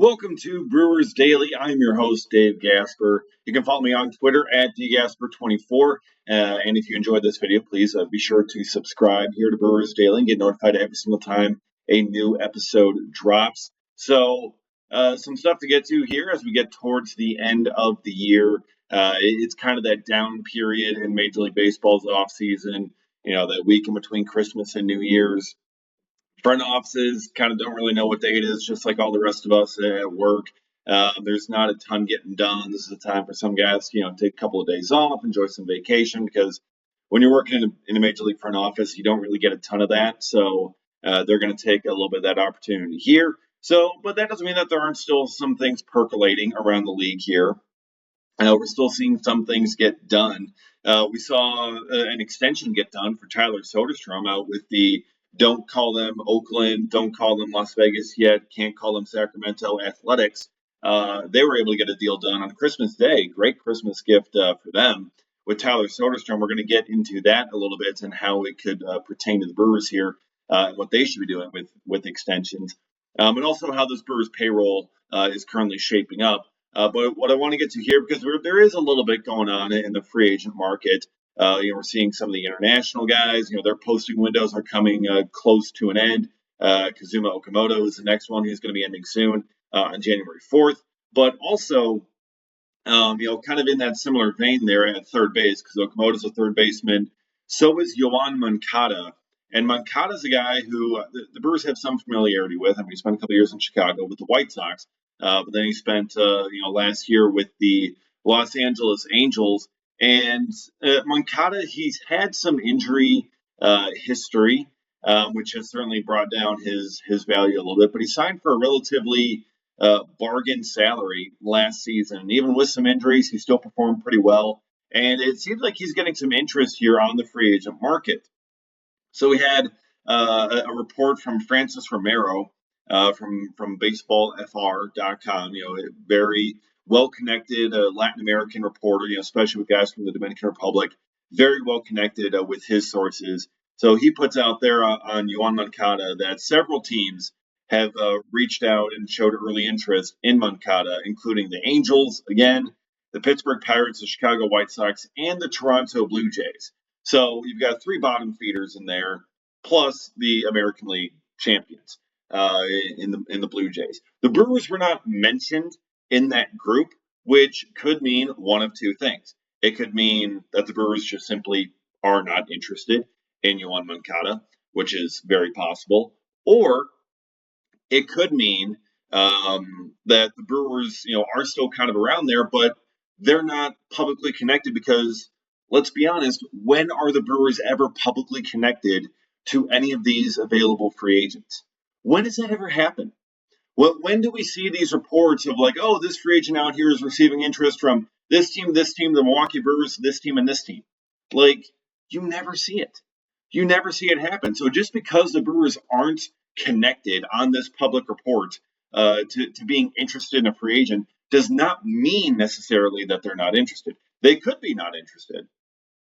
Welcome to Brewers Daily. I'm your host, Dave Gasper. You can follow me on Twitter at dgasper24. And if you enjoyed this video, please be sure to subscribe here to Brewers Daily and get notified every single time a new episode drops. So, some stuff to get to here as we get towards the end of the year. It's kind of that down period in Major League Baseball's offseason, that week in between Christmas and New Year's. Front offices kind of don't really know what day it is, just like all the rest of us at work. There's not a ton getting done. This is a time for some guys, take a couple of days off, enjoy some vacation, because when you're working in a major league front office, you don't really get a ton of that. So they're going to take a little bit of that opportunity here. So, but that doesn't mean that there aren't still some things percolating around the league here. We're still seeing some things get done. We saw an extension get done for Tyler Soderstrom out with the don't call them Oakland, don't call them Las Vegas yet, can't call them Sacramento Athletics. They were able to get a deal done on Christmas Day. Great Christmas gift for them. With Tyler Soderstrom, we're going to get into that a little bit and how it could pertain to the Brewers here, and what they should be doing with extensions, and also how this Brewers payroll is currently shaping up. But what I want to get to here, because there is a little bit going on in the free agent market. We're seeing some of the international guys. Their posting windows are coming close to an end. Kazuma Okamoto is the next one who's going to be ending soon on January 4th. But also, kind of in that similar vein there at third base, because Okamoto's a third baseman. So is Yoan Moncada. And Moncada's a guy who the Brewers have some familiarity with. I mean, he spent a couple years in Chicago with the White Sox. But then he spent, last year with the Los Angeles Angels. And Moncada, he's had some injury history, which has certainly brought down his value a little bit. But he signed for a relatively bargain salary last season. And even with some injuries, he still performed pretty well. And it seems like he's getting some interest here on the free agent market. So we had a report from Francis Romero from baseballfr.com, a very well-connected Latin American reporter, especially with guys from the Dominican Republic, very well-connected with his sources. So he puts out there on Yoan Moncada that several teams have reached out and showed early interest in Moncada, including the Angels, again, the Pittsburgh Pirates, the Chicago White Sox, and the Toronto Blue Jays. So you've got three bottom feeders in there, plus the American League champions in the Blue Jays. The Brewers were not mentioned in that group, which could mean one of two things. It could mean that the Brewers just simply are not interested in Yoan Moncada, which is very possible, or it could mean that the Brewers, are still kind of around there, but they're not publicly connected because, let's be honest, when are the Brewers ever publicly connected to any of these available free agents? When does that ever happen? When do we see these reports of like, oh, this free agent out here is receiving interest from this team, the Milwaukee Brewers, this team, and this team? Like, you never see it. You never see it happen. So just because the Brewers aren't connected on this public report to being interested in a free agent does not mean necessarily that they're not interested. They could be not interested.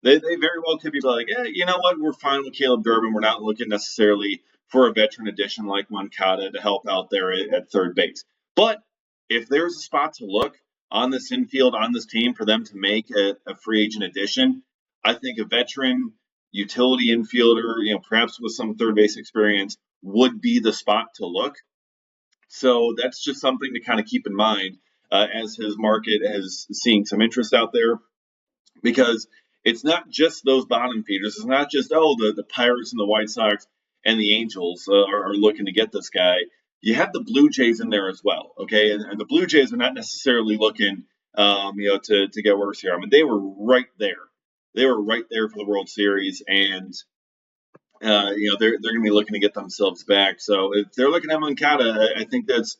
They very well could be like, you know what, we're fine with Caleb Durbin. We're not looking necessarily for a veteran addition like Moncada to help out there at third base. But if there's a spot to look on this infield, on this team, for them to make a free agent addition, I think a veteran utility infielder, perhaps with some third base experience, would be the spot to look. So that's just something to kind of keep in mind as his market is seeing some interest out there, because it's not just those bottom feeders. It's not just, the Pirates and the White Sox and the Angels are looking to get this guy. You have the Blue Jays in there as well, okay? And the Blue Jays are not necessarily looking, to get worse here. I mean, they were right there. They were right there for the World Series, and they're going to be looking to get themselves back. So if they're looking at Moncada, I think that's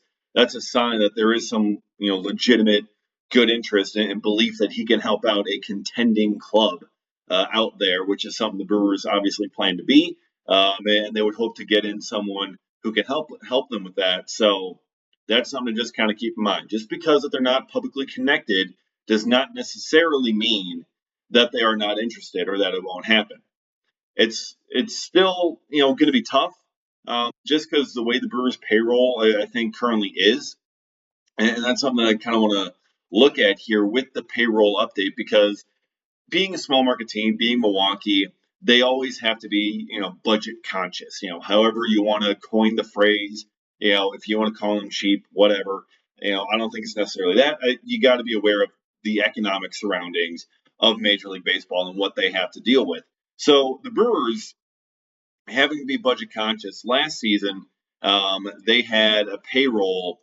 a sign that there is some legitimate good interest and belief that he can help out a contending club out there, which is something the Brewers obviously plan to be, and they would hope to get in someone who can help them with that. So that's something to just kind of keep in mind. Just because that they're not publicly connected does not necessarily mean that they are not interested or that it won't happen. It's still going to be tough, just because the way the Brewers payroll I think currently is. And that's something that I kind of want to look at here with the payroll update, because being a small market team, being Milwaukee, they always have to be, budget conscious. However you want to coin the phrase, if you want to call them cheap, whatever. I don't think it's necessarily that. You got to be aware of the economic surroundings of Major League Baseball and what they have to deal with. So the Brewers, having to be budget conscious last season, they had a payroll,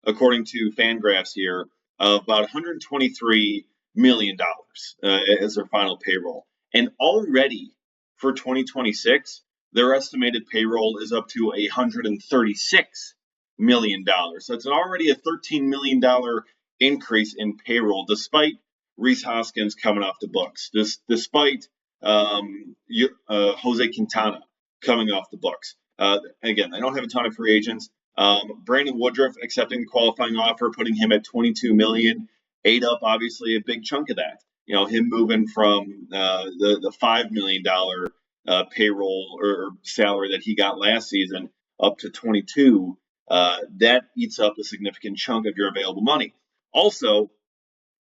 according to Fangraphs here, of about $123 million as their final payroll. And already for 2026, their estimated payroll is up to $136 million. So it's already a $13 million increase in payroll, despite Rhys Hoskins coming off the books, despite Jose Quintana coming off the books. Again, they don't have a ton of free agents. Brandon Woodruff accepting the qualifying offer, putting him at $22 million, ate up obviously a big chunk of that. Him moving from the $5 million payroll or salary that he got last season up to 22. That eats up a significant chunk of your available money. Also,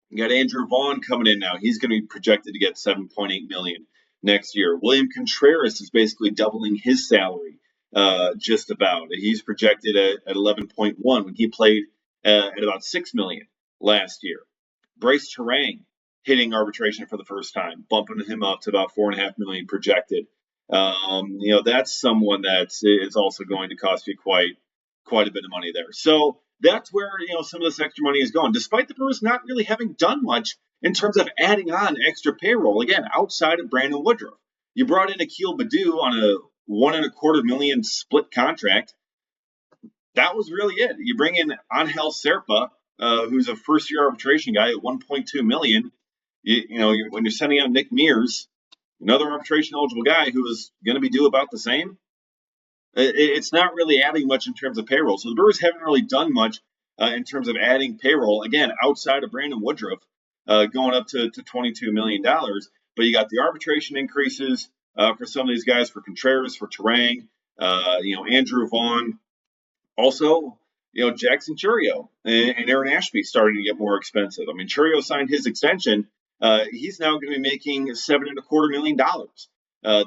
you got Andrew Vaughn coming in now. He's going to be projected to get $7.8 million next year. William Contreras is basically doubling his salary, just about. He's projected at 11.1 when he played at about $6 million last year. Bryce Terang hitting arbitration for the first time, bumping him up to about $4.5 million projected. That's someone that is also going to cost you quite a bit of money there. So that's where some of this extra money is going, despite the Brewers not really having done much in terms of adding on extra payroll. Again, outside of Brandon Woodruff, you brought in Akil Baddoo on a $1.25 million split contract. That was really it. You bring in Angel Serpa, who's a first-year arbitration guy at $1.2 million. When you're sending out Nick Mears, another arbitration eligible guy who is going to be due about the same, it's not really adding much in terms of payroll. So the Brewers haven't really done much in terms of adding payroll, again, outside of Brandon Woodruff, going up to $22 million. But you got the arbitration increases for some of these guys, for Contreras, for Terang, Andrew Vaughn. Also, Jackson Chourio and Aaron Ashby starting to get more expensive. I mean, Chourio signed his extension. He's now going to be making $7.25 million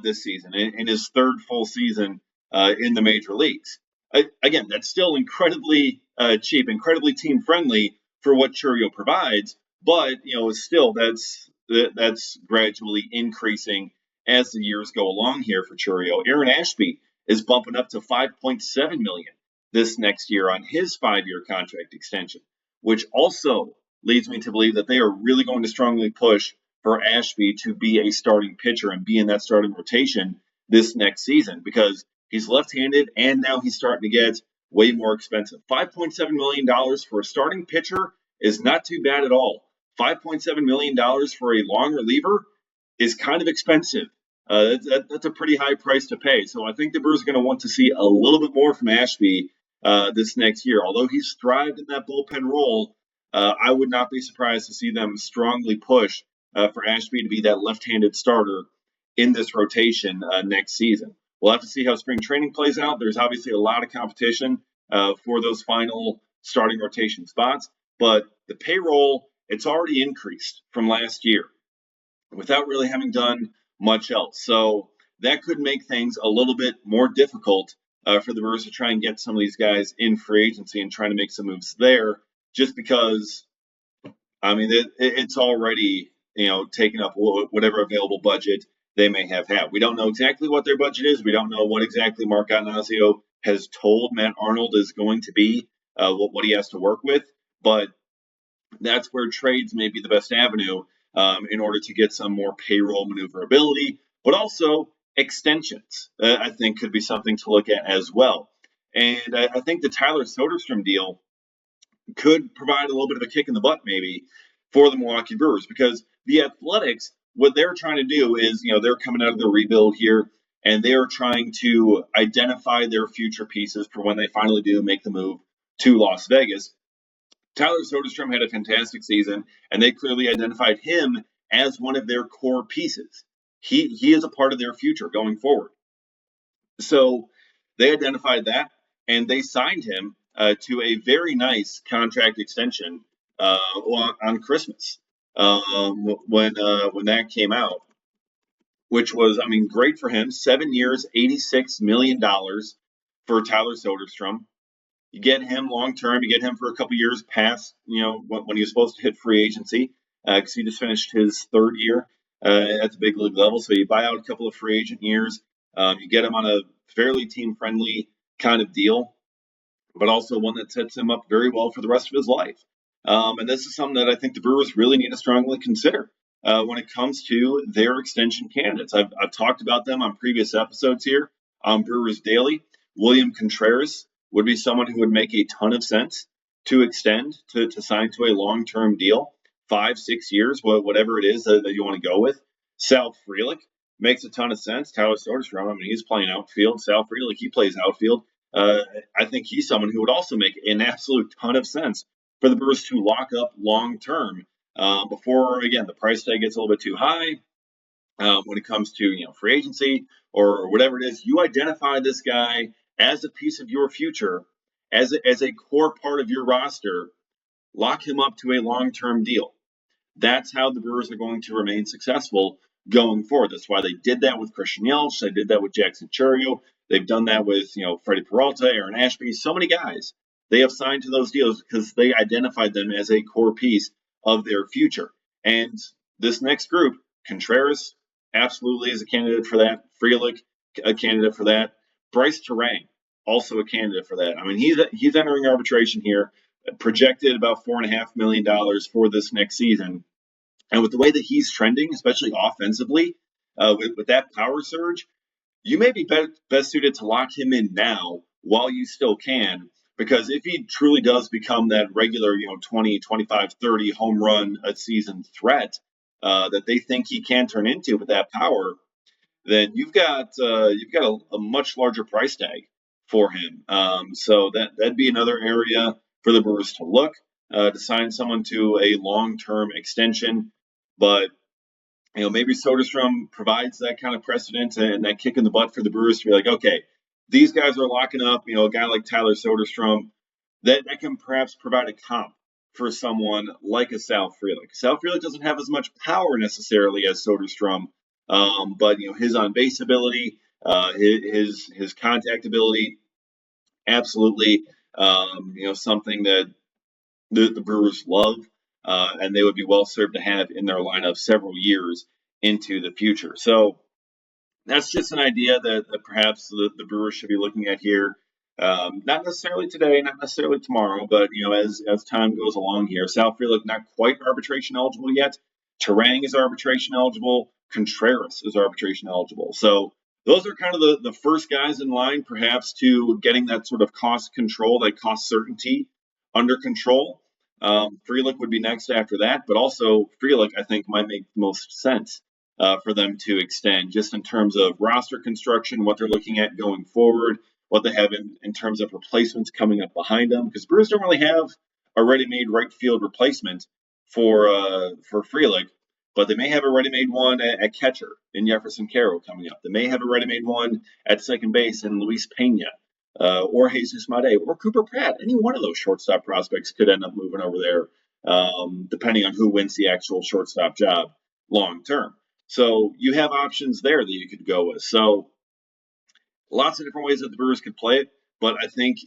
this season in his third full season in the major leagues. Again, that's still incredibly cheap, incredibly team friendly for what Chourio provides, but still that's gradually increasing as the years go along here for Chourio. Aaron Ashby is bumping up to $5.7 million this next year on his 5-year contract extension, which also leads me to believe that they are really going to strongly push for Ashby to be a starting pitcher and be in that starting rotation this next season, because he's left-handed and now he's starting to get way more expensive. $5.7 million for a starting pitcher is not too bad at all. $5.7 million for a long reliever is kind of expensive. That's a pretty high price to pay. So I think the Brewers are going to want to see a little bit more from Ashby this next year. Although he's thrived in that bullpen role, I would not be surprised to see them strongly push for Ashby to be that left-handed starter in this rotation next season. We'll have to see how spring training plays out. There's obviously a lot of competition for those final starting rotation spots, but the payroll, it's already increased from last year without really having done much else. So that could make things a little bit more difficult for the Brewers to try and get some of these guys in free agency and trying to make some moves there, just because, I mean, it's already, taken up whatever available budget they may have had. We don't know exactly what their budget is. We don't know what exactly Mark Attanasio has told Matt Arnold is going to be, what he has to work with. But that's where trades may be the best avenue in order to get some more payroll maneuverability, but also extensions, I think, could be something to look at as well. And I think the Tyler Soderstrom deal could provide a little bit of a kick in the butt, maybe, for the Milwaukee Brewers, because the Athletics, what they're trying to do is, they're coming out of the rebuild here, and they're trying to identify their future pieces for when they finally do make the move to Las Vegas. Tyler Soderstrom had a fantastic season, and they clearly identified him as one of their core pieces. He is a part of their future going forward. So they identified that, and they signed him to a very nice contract extension on Christmas when that came out, which was, I mean, great for him. 7 years, $86 million for Tyler Soderstrom. You get him long term. You get him for a couple years past, when he was supposed to hit free agency, because he just finished his third year at the big league level. So you buy out a couple of free agent years. You get him on a fairly team friendly kind of deal, but also one that sets him up very well for the rest of his life. And this is something that I think the Brewers really need to strongly consider when it comes to their extension candidates. I've talked about them on previous episodes here on Brewers Daily. William Contreras would be someone who would make a ton of sense to extend, to sign to a long-term deal, 5-6 years, whatever it is that you want to go with. Sal Frelick makes a ton of sense. Tyler Soderstrom, I mean, he's playing outfield. Sal Frelick, he plays outfield. I think he's someone who would also make an absolute ton of sense for the Brewers to lock up long term before, again, the price tag gets a little bit too high when it comes to free agency or whatever it is. You identify this guy as a piece of your future, as a core part of your roster. Lock him up to a long term deal. That's how the Brewers are going to remain successful going forward. That's why they did that with Christian Yelich. They did that with Jackson Chourio. They've done that with, Freddie Peralta, Aaron Ashby, so many guys. They have signed to those deals because they identified them as a core piece of their future. And this next group, Contreras absolutely is a candidate for that. Frelick, a candidate for that. Bryce Terang, also a candidate for that. I mean, he's entering arbitration here, projected about $4.5 million for this next season. And with the way that he's trending, especially offensively, with that power surge, you may be best suited to lock him in now while you still can. Because if he truly does become that regular, 20, 25, 30 home run a season threat that they think he can turn into with that power, then you've got a much larger price tag for him. So that'd be another area for the Brewers to look to sign someone to a long-term extension. But maybe Soderstrom provides that kind of precedent and that kick in the butt for the Brewers to be like, okay, these guys are locking up, a guy like Tyler Soderstrom that can perhaps provide a comp for someone like a Sal Frelick. Sal Frelick doesn't have as much power necessarily as Soderstrom, but his on base ability, his contact ability, absolutely, something that the Brewers love, and they would be well served to have in their lineup several years into the future. So that's just an idea that perhaps the Brewers should be looking at here. Not necessarily today, not necessarily tomorrow, but as time goes along here. Sal Frelick not quite arbitration eligible yet. Terang is arbitration eligible. Contreras is arbitration eligible. So those are kind of the first guys in line, perhaps, to getting that sort of cost control, that cost certainty under control. Frelick would be next after that, but also Frelick, I think, might make the most sense for them to extend, just in terms of roster construction, what they're looking at going forward, what they have in terms of replacements coming up behind them. Because Brewers don't really have a ready-made right field replacement for Frelick, but they may have a ready-made one at catcher in Jefferson Caro coming up. They may have a ready-made one at second base in Luis Pena. Or Jesus Made, or Cooper Pratt. Any one of those shortstop prospects could end up moving over there, depending on who wins the actual shortstop job long term. So you have options there that you could go with. So lots of different ways that the Brewers could play it, but I think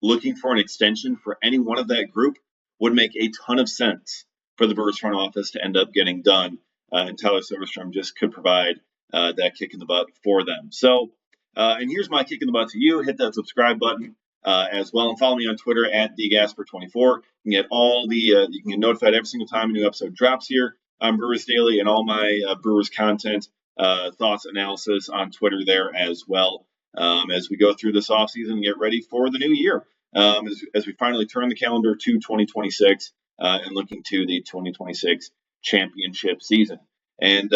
looking for an extension for any one of that group would make a ton of sense for the Brewers front office to end up getting done, and Tyler Soderstrom just could provide that kick in the butt for them. So, and here's my kick in the butt to you. Hit that subscribe button as well, and follow me on Twitter at dgasper24. You can get you can get notified every single time a new episode drops here on Brewers Daily, and all my Brewers content, thoughts, analysis on Twitter there as well. As we go through this offseason and get ready for the new year, as we finally turn the calendar to 2026 and looking to the 2026 championship season. And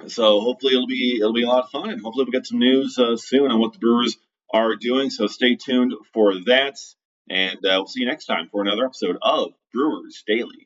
so hopefully it'll be a lot of fun, and hopefully we'll get some news soon on what the Brewers are doing. So stay tuned for that, and we'll see you next time for another episode of Brewers Daily.